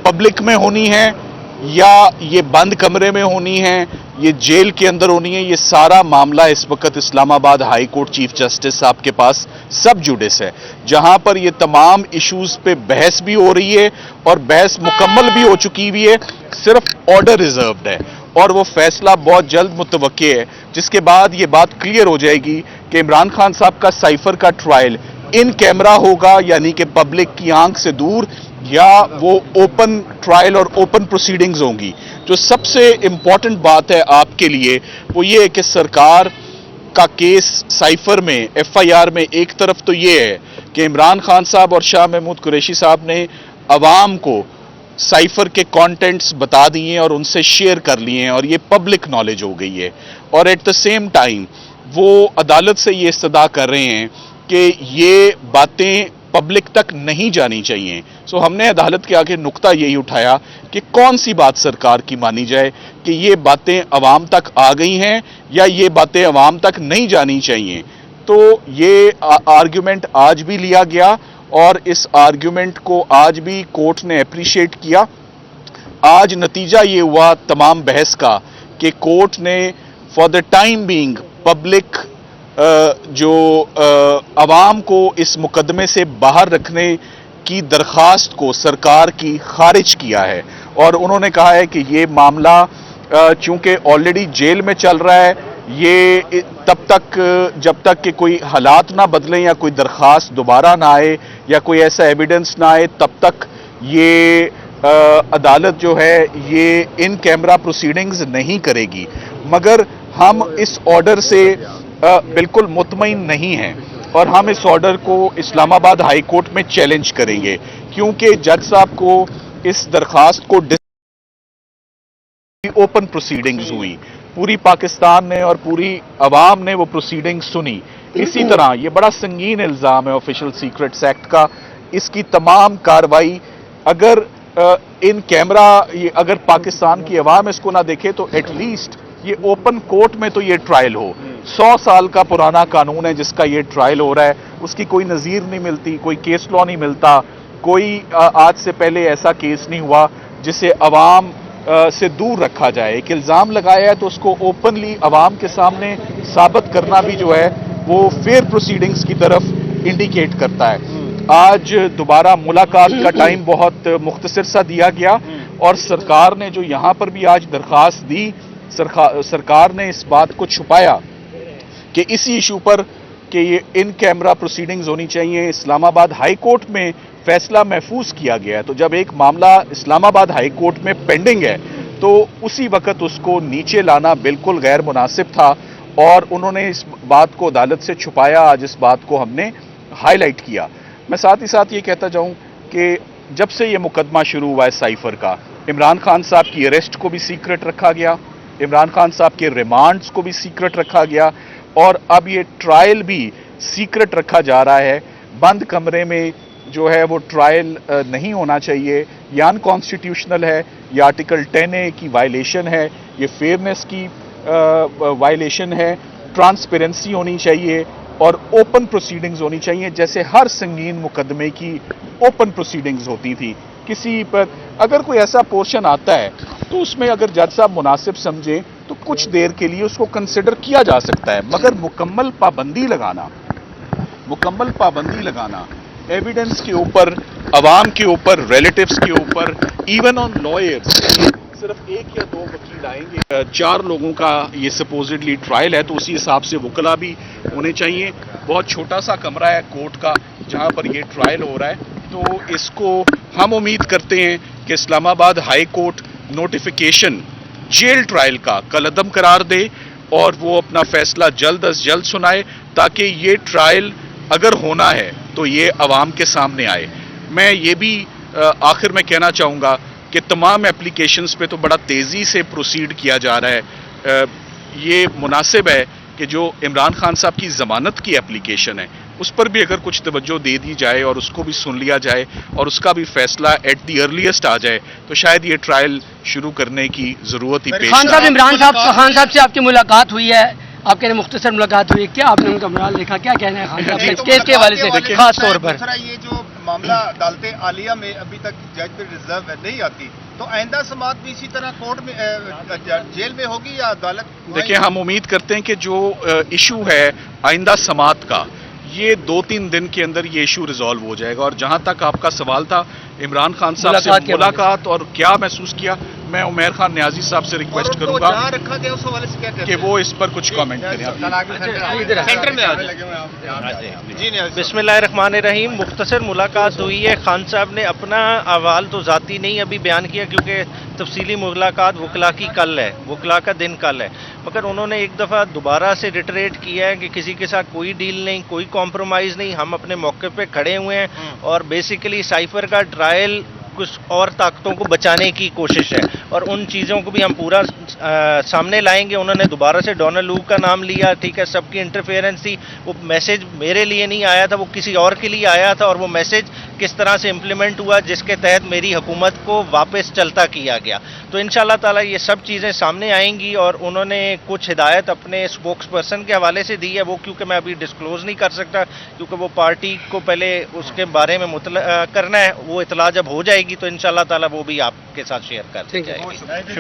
Public में होनी है या ये बंद कमरे में होनी है, ये जेल के अंदर होनी है, ये सारा मामला इस वक्त Islamabad high court chief justice साहब के पास सब जुडिस है, जहां पर ये तमाम इश्यूज पे बहस भी हो रही है और बहस मुकम्मल भी हो चुकी हुई है, सिर्फ ऑर्डर रिजर्व्ड है और वो फैसला बहुत जल्द मुतवक्के है, जिसके बाद ये बात क्लियर हो जाएगी कि इमरान खान साहब का साइफर का ट्रायल इन कैमरा होगा, यानी कि पब्लिक की आंख से दूर, या वो ओपन ट्रायल और ओपन प्रोसीडिंग्स होंगी। जो सबसे इंपॉर्टेंट बात है आपके लिए वो ये है कि सरकार का केस साइफर में, एफआईआर में, एक तरफ तो ये है कि इमरान खान साहब और शाह महमूद कुरैशी साहब ने अवाम को साइफर के कंटेंट्स बता दिए और उनसे शेयर कर लिए हैं और ये पब्लिक नॉलेज हो गई है, और एट द सेम टाइम वो अदालत से ये इस्तदा कर रहे हैं कि ये बातें पब्लिक तक नहीं जानी चाहिए। सो हमने अदालत के आगे नुक्ता यही उठाया कि कौन सी बात सरकार की मानी जाए कि ये बातें अवाम तक आ गई हैं या ये बातें अवाम तक नहीं जानी चाहिए। तो ये आर्ग्यूमेंट आज भी लिया गया और इस आर्ग्यूमेंट को आज भी कोर्ट ने अप्रिशिएट किया। आज नतीजा ये हुआ तमाम बहस का कि कोर्ट ने for the time being public जो अवाम को इस मुकदमे से बाहर रखने की दरखास्त को सरकार की खारिज किया है और उन्होंने कहा है कि ये मामला चूंकि ऑलरेडी जेल में चल रहा है, ये तब तक जब तक कि कोई हालात ना बदलें या कोई दरखास्त दोबारा ना आए या कोई ऐसा एविडेंस ना आए, तब तक ये अदालत जो है ये इन कैमरा प्रोसीडिंग्स नहीं करेगी। मगर हम इस ऑर्डर से बिल्कुल मुतमईन नहीं हैं और हम इस ऑर्डर को इस्लामाबाद हाई कोर्ट में चैलेंज करेंगे, क्योंकि जज साहब को इस दरखास्त को ओपन प्रोसीडिंग्स हुई, पूरी पाकिस्तान ने और पूरी अवाम ने वो प्रोसीडिंग्स सुनी। इसी तरह ये बड़ा संगीन इल्ज़ाम है ऑफिशियल सीक्रेट्स एक्ट का, इसकी तमाम कार्रवाई अगर इन कैमरा अगर पाकिस्तान की अवाम इसको ना देखे तो एटलीस्ट ये ओपन कोर्ट में तो ये ट्रायल हो। 100 साल का पुराना कानून है जिसका ये ट्रायल हो रहा है, उसकी कोई नज़ीर नहीं मिलती, कोई केस लॉ नहीं मिलता, कोई आज से पहले ऐसा केस नहीं हुआ जिसे अवाम से दूर रखा जाए। एक इल्ज़ाम लगाया है तो उसको ओपनली अवाम के सामने साबित करना भी जो है वो फेयर प्रोसीडिंग्स की तरफ इंडिकेट करता है। आज दोबारा मुलाकात का टाइम बहुत मुख्तसर सा दिया गया और सरकार ने जो यहाँ पर भी आज दरखास्त दी, सरकार ने इस बात को छुपाया कि इसी इशू पर कि ये इन कैमरा प्रोसीडिंग्स होनी चाहिए। इस्लामाबाद हाई कोर्ट में फैसला महफूज किया गया है, तो जब एक मामला इस्लामाबाद हाई कोर्ट में पेंडिंग है तो उसी वक्त उसको नीचे लाना बिल्कुल गैर मुनासिब था और उन्होंने इस बात को अदालत से छुपाया। आज इस बात को हमने हाईलाइट किया। मैं साथ ही साथ ये कहता जाऊं कि जब से ये मुकदमा शुरू हुआ है साइफर का, इमरान खान साहब की अरेस्ट को भी सीक्रेट रखा गया, इमरान खान साहब के रिमांड्स को भी सीक्रेट रखा गया और अब ये ट्रायल भी सीक्रेट रखा जा रहा है। बंद कमरे में जो है वो ट्रायल नहीं होना चाहिए, ये अनकॉन्स्टिट्यूशनल है, ये आर्टिकल 10A की वायलेशन है, ये फेयरनेस की वायलेशन है, ट्रांसपेरेंसी होनी चाहिए और ओपन प्रोसीडिंग्स होनी चाहिए, जैसे हर संगीन मुकदमे की ओपन प्रोसीडिंग्स होती थी। किसी पर अगर कोई ऐसा पोर्शन आता है तो उसमें अगर जज साहब मुनासिब समझे तो कुछ देर के लिए उसको कंसिडर किया जा सकता है, मगर मुकम्मल पाबंदी लगाना एविडेंस के ऊपर, अवाम के ऊपर, रिलेटिव्स के ऊपर, इवन ऑन लॉयर्स, सिर्फ एक या दो वकील आएंगे, 4 लोगों का ये सपोजिडली ट्रायल है तो उसी हिसाब से वकला भी होने चाहिए। बहुत छोटा सा कमरा है कोर्ट का जहां पर ये ट्रायल हो रहा है, तो इसको हम उम्मीद करते हैं कि Islamabad high court notification jail trial का कलअदम करार दे और वो अपना फैसला जल्द अज जल्द सुनाए, ताकि ये ट्रायल अगर होना है तो ये अवाम के सामने आए। मैं ये भी आखिर में कहना चाहूँगा कि तमाम एप्लीकेशंस पे तो बड़ा तेज़ी से प्रोसीड किया जा रहा है। ये मुनासिब है कि जो इमरान खान साहब की ज़मानत की एप्लीकेशन है उस पर भी अगर कुछ तवज्जो दे दी जाए और उसको भी सुन लिया जाए और उसका भी फैसला एट दी अर्लीस्ट आ जाए तो शायद ये ट्रायल शुरू करने की ज़रूरत ही पेश खान साहब से आपकी मुलाकात हुई है, آپ کہہ رہے ہیں مختصر ملاقات ہوئی، کیا آپ نے ان کا مرال دیکھا، کیا کہنا ہے خان صاحب کا کیس کے حوالے سے خاص طور پر؟ دوسرا یہ جو معاملہ عدالت عالیہ میں ابھی تک جج پہ ریزرو نہیں آتی، تو آئندہ سماعت بھی اسی طرح کورٹ میں جیل میں ہوگی یا عدالت؟ دیکھیں، ہم امید کرتے ہیں کہ جو ایشو ہے آئندہ سماعت کا، یہ 2-3 دن کے اندر یہ ایشو ریزالو ہو جائے گا. اور جہاں تک آپ کا سوال تھا عمران خان صاحب سے ملاقات کے حوالے سے، ملاقات اور کیا محسوس کیا، میں عمیر خان نیازی صاحب سے ریکویسٹ کروں گا جہاں رکھا گیا اس حوالے سے کیا کہتے کہ وہ اس پر کچھ کامنٹ کریں. سینٹر میں آ جائیں. جی بسم اللہ الرحمن الرحیم. مختصر ملاقات ہوئی ہے. خان صاحب نے اپنا احوال تو ذاتی نہیں ابھی بیان کیا کیونکہ تفصیلی ملاقات وکلا کی کل ہے، وکلا کا دن کل ہے، مگر انہوں نے ایک دفعہ دوبارہ سے ریٹریٹ کیا ہے کہ کسی کے ساتھ کوئی ڈیل نہیں، کوئی کمپرومائز نہیں، ہم اپنے موقع پہ کھڑے ہوئے ہیں اور بیسیکلی سائفر کا ٹرائل کچھ اور طاقتوں کو بچانے کی کوشش ہے اور ان چیزوں کو بھی ہم پورا سامنے لائیں گے. انہوں نے دوبارہ سے ڈونلڈ لو کا نام لیا، ٹھیک ہے، سب کی انٹرفیئرنس تھی. وہ میسج میرے لیے نہیں آیا تھا، وہ کسی اور کے لیے آیا تھا اور وہ میسج کس طرح سے امپلیمنٹ ہوا جس کے تحت میری حکومت کو واپس چلتا کیا گیا. تو انشاءاللہ تعالی یہ سب چیزیں سامنے آئیں گی اور انہوں نے کچھ ہدایت اپنے اسپوکس پرسن کے حوالے سے دی ہے، وہ کیونکہ میں ابھی ڈسکلوز نہیں کر سکتا کیونکہ وہ پارٹی کو پہلے اس کے بارے میں مطلع کرنا ہے. وہ اطلاع جب ہو جائے گی تو انشاءاللہ تعالی وہ بھی آپ کے ساتھ شیئر کر دی جائے گی.